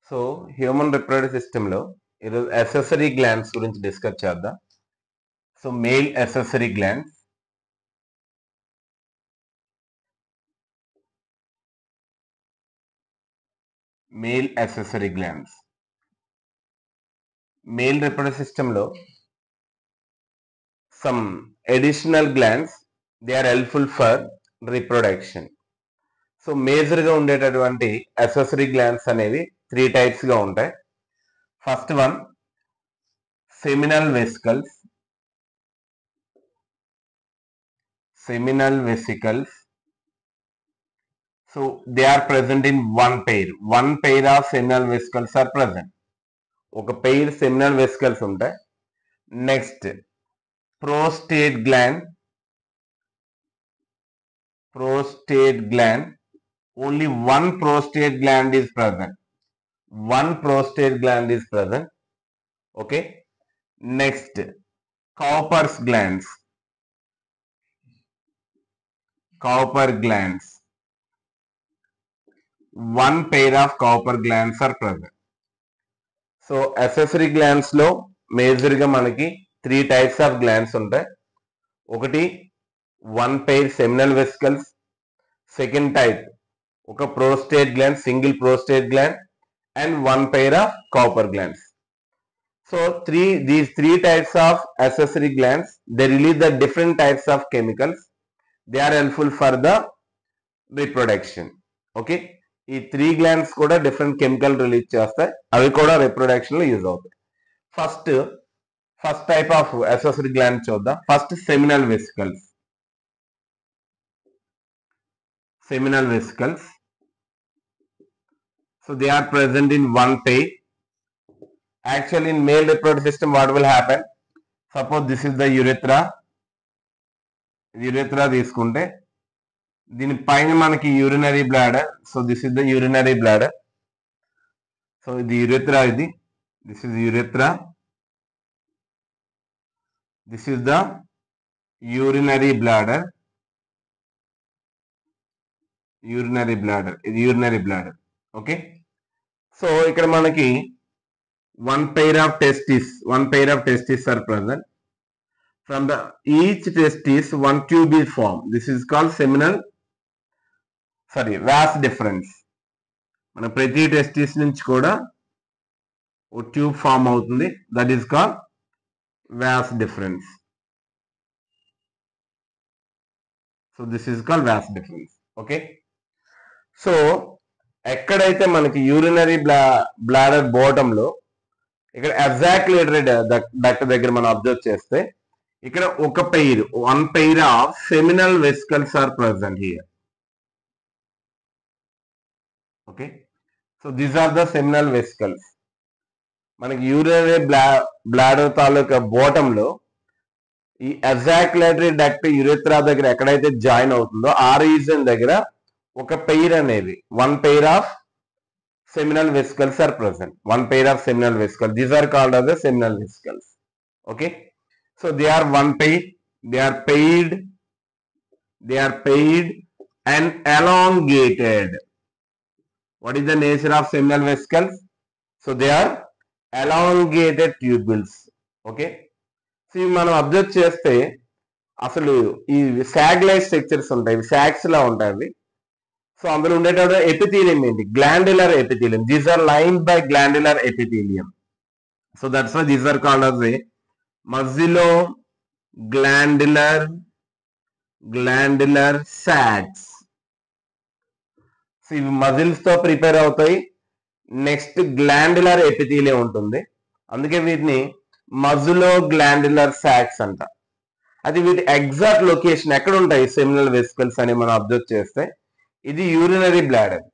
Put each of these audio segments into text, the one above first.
So human reproductive system లో ఈరోజు accessory glands గురించి డిస్కస్ చేద్దాం. So male accessory glands, male accessory glands male reproductive system లో some additional glands they are helpful for reproduction. So major గా ఉండేటటువంటి accessory glands అనేవి 3 types గా ఉంటాయి. First one seminal vesicles. So they are present in one pair. One pair of seminal vesicles are present. ఒక pair seminal vesicles ఉంటాయి. Next prostate gland. Only one prostate gland is present. Okay. Next Cowper's glands. One pair of Cowper glands are present. So accessory glands లో major గా మనకి 3 types of glands ఉంటాయి. ఒకటి one pair seminal vesicles, second type ఒక prostate gland, single prostate gland, and one pair of Cowper glands. So these three types of accessory glands, they release the different types of chemicals. They are helpful for the reproduction. Okay, ఈ 3 glands కూడా different chemical release చేస్తాయి, అవి కూడా reproduction లో use అవుతాయి. First type of accessory gland చూద్దాం. First seminal vesicles. So they are present in one pair. Actually in male reproductive system what will happen? Suppose this is the urethra తీసుకుంటే దీని పైన మనకి urinary bladder. So this is the urinary bladder. So ఇది urethra, this is urethra, this is the urinary bladder, ఇది urinary bladder. Okay, so ఇక్కడ మనకి one pair of testes are present. From the each testis one tube is formed. This is called vas deferens. మన ప్రతి testis నుంచి కూడా ఓ tube form అవుతుంది, that is called vas deferens. So this is called vas deferens. Okay, so ఎక్కడైతే మనకి urinary bladder bottom లో ఇక్కడ ఎగ్జాక్యులేటరీ duct దగ్గర మనం అబ్జర్వ్ చేస్తే ఇక్కడ one pair of seminal vesicles are present here. Okay, so these are the seminal vesicles. మనకి urinary bladder తాలూకా బాటమ్ లో ఈ ఎగ్జాక్యులేటరీ డక్ట్ యురెత్రా దగ్గర ఎక్కడైతే జాయిన్ అవుతుందో ఆ రీజన్ దగ్గర ఒక పెయిర్ అనేది one pair of seminal vesicles are present. One pair of seminal vesicles. These are called as the seminal vesicles. Okay, so they are one pair. They are paired and elongated. What is the nature of seminal vesicles? So they are elongated tubules. Okay, so మనం observe చేస్తే అసలు ఈ సాగ్ like structures ఉంటాయి, సాగ్స్ లా ఉంటాయి. So అందులో ఉండేటప్పుడు epithelium ఏంటి? Glandular epithelium. These are lined by glandular epithelium. So that's why these are called as a musculo glandular sacs. So ఇవి మజిల్స్ తో ప్రిపేర్ అవుతాయి. నెక్స్ట్ గ్లాండ్యులర్ ఎపిథీలియం ఉంటుంది, అందుకే వీటిని మజిలో గ్లాండ్యులర్ సాగ్స్ అంట. అది వీటి ఎగ్జాక్ట్ లొకేషన్ ఎక్కడ ఉంటాయి సెమినల్ వెసికల్స్ అని మనం అబ్జర్వ్ చేస్తే ఇది urinary bladder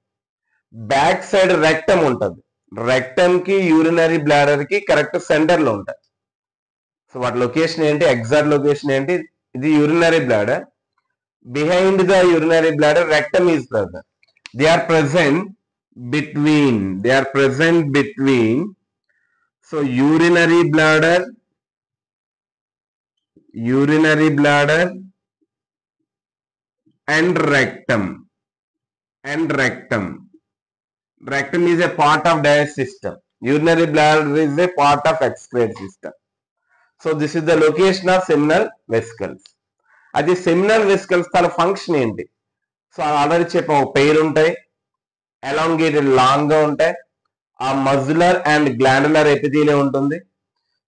back side rectum ఉంటుంది. రెక్టమ్ కి యూరినరీ బ్లాడర్ కి కరెక్ట్ సెంటర్ లో ఉంటాయి. సో వాటి లొకేషన్ ఏంటి, ఎగ్జాక్ట్ లొకేషన్ ఏంటి? ఇది urinary bladder. Behind the urinary bladder rectum is present. They are present between so urinary bladder and rectum. Rectum is a part of digestive system. Urinary bladder is a part of excretory system. So this is the location of seminal vesicles. అది seminal vesicles తన function ఏంటి? So already చెప్పాము, pair ఉంటాయి, elongated long గా ఉంటాయి, ఆ మజ్యులర్ and glandular epithelium ఉంటుంది.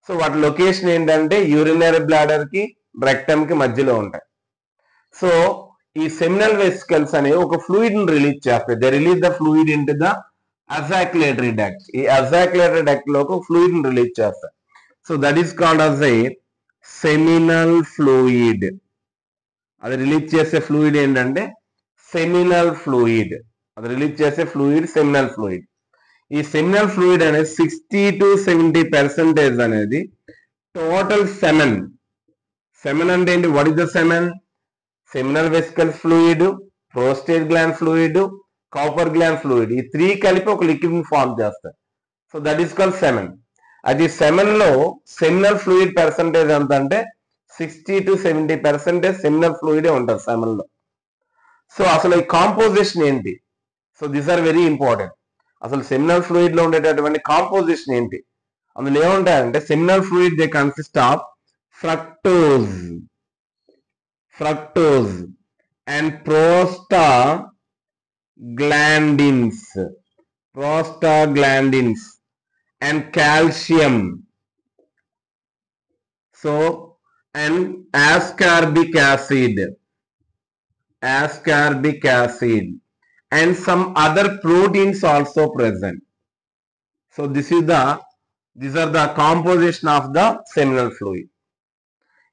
So వాటి లొకేషన్ ఏంటంటే యూరినరీ బ్లాడర్ కి రెక్టమ్ కి మధ్యలో ఉంటాయి. సో ఈ సెమినల్ వెసికల్స్ అనేవి ఒక ఫ్లూయిడ్ ని రిలీజ్ చేస్తాయి. They release the fluid into the ejaculatory duct. ఈ అజాక్యులేటరీ డక్ట్ లో ఒక ఫ్లూయిడ్ ని రిలీజ్ చేస్తాయి. So that is called as a seminal fluid. అది రిలీజ్ చేసే ఫ్లూయిడ్ ఏంటంటే సెమినల్ ఫ్లూయిడ్. అది రిలీజ్ చేసే ఫ్లూయిడ్ సెమినల్ ఫ్లూయిడ్. ఈ సెమినల్ ఫ్లూయిడ్ అనేది 60 to 70% అనేది టోటల్ సెమెన్. సెమెన్ అంటే ఏంటి? What is the semen? Seminal vesicle fluid, prostate gland fluid, copper gland fluid, ఈ 3 కలిపి ఒక లిక్విడ్ ని ఫార్మ్ చేస్తారు. So that is called semen. అది సెమెన్ లో సెమినల్ ఫ్లూయిడ్ పర్సంటేజ్ ఎంత అంటే 60 to 70% సెమినల్ ఫ్లూయిడే ఉంటుంది సెమెన్ లో. సో అసలు ఈ కాంపోజిషన్ ఏంటి? So these are very important. అసలు సెమినల్ ఫ్లూయిడ్ లో ఉండేటటువంటి కాంపోజిషన్ ఏంటి? అందులో ఏముంటాయంటే seminal fluid they consist of fructose and prostaglandins and calcium. So and ascorbic acid and some other proteins also present. So these are the composition of the seminal fluid.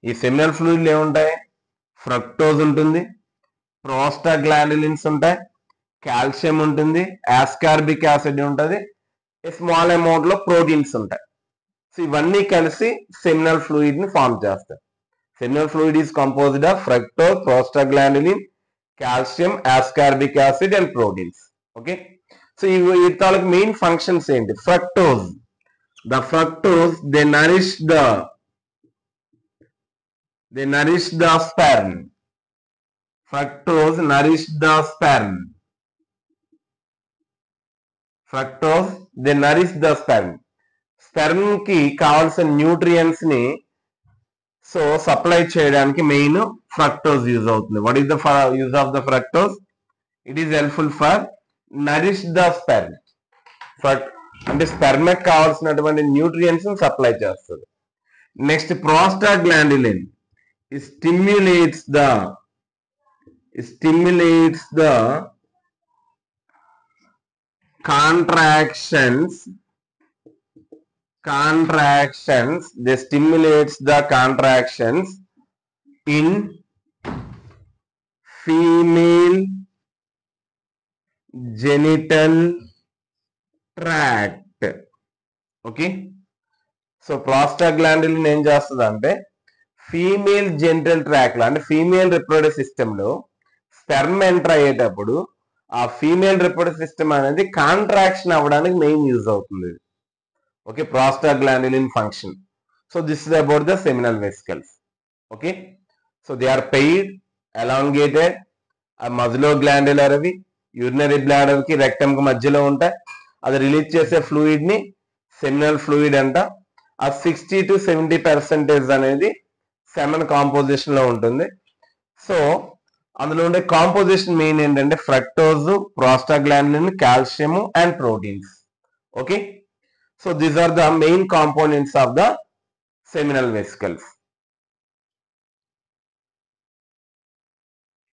ఈ seminal fluid లో ఏముంటాయి? Fructose ఉంటుంది, prostaglandins ఉంటాయి, calcium ఉంటుంది, ascorbic acid ఉంటుంది, small amount లో proteins ఉంటాయి. So ఇవన్నీ కలిసి సెమినల్ ఫ్లూయిడ్ ని ఫార్మ్ చేస్తాయి. Seminal fluid is composed of fructose, prostaglandin, calcium, ascorbic acid and proteins. Okay, so ఈ తాలూకు మెయిన్ ఫంక్షన్స్ ఏంటి? Fructose, the fructose they Nourish the sperm. Fructose nourish the sperm. Sperm కి కావాల్సిన nutrients ని so supply చేయడానికి main fructose use అవుతుంది. What is the use of the fructose? It is helpful for Nourish the sperm. అంటే sperm కి కావాల్సినటువంటి nutrients ని supply చేస్తుంది. Next prostaglandin stimulates the contractions. They stimulates the contractions in female genital tract. Okay, so prostaglandin ఏం చేస్తుందంటే female genital tract లో అంటే female reproductive system లో స్పెర్మ్ ఎంటర్ అయ్యేటప్పుడు ఆ ఫీమేల్ రిప్రొడక్టివ్ సిస్టమ్ అనేది కాంట్రాక్షన్ అవ్వడానికి మెయిన్ యూజ్ అవుతుంది. Okay, prostaglandin function. So this is about the seminal vesicles. Okay, so they are paired, elongated, musculo glandular అవి urinary bladder కి rectum కి మధ్యలో ఉంటాయి. అది రిలీజ్ చేసే ఫ్లూయిడ్ ని సెమినల్ ఫ్లూయిడ్ అంట. ఆ 60 to 70% అనేది సెమెన్ కాంపోజిషన్ లో ఉంటుంది. సో అందులో ఉండే కాంపోజిషన్ మెయిన్ ఏంటంటే fructose, prostaglandin, calcium and proteins. Okay, so these are the main components of the seminal vesicles.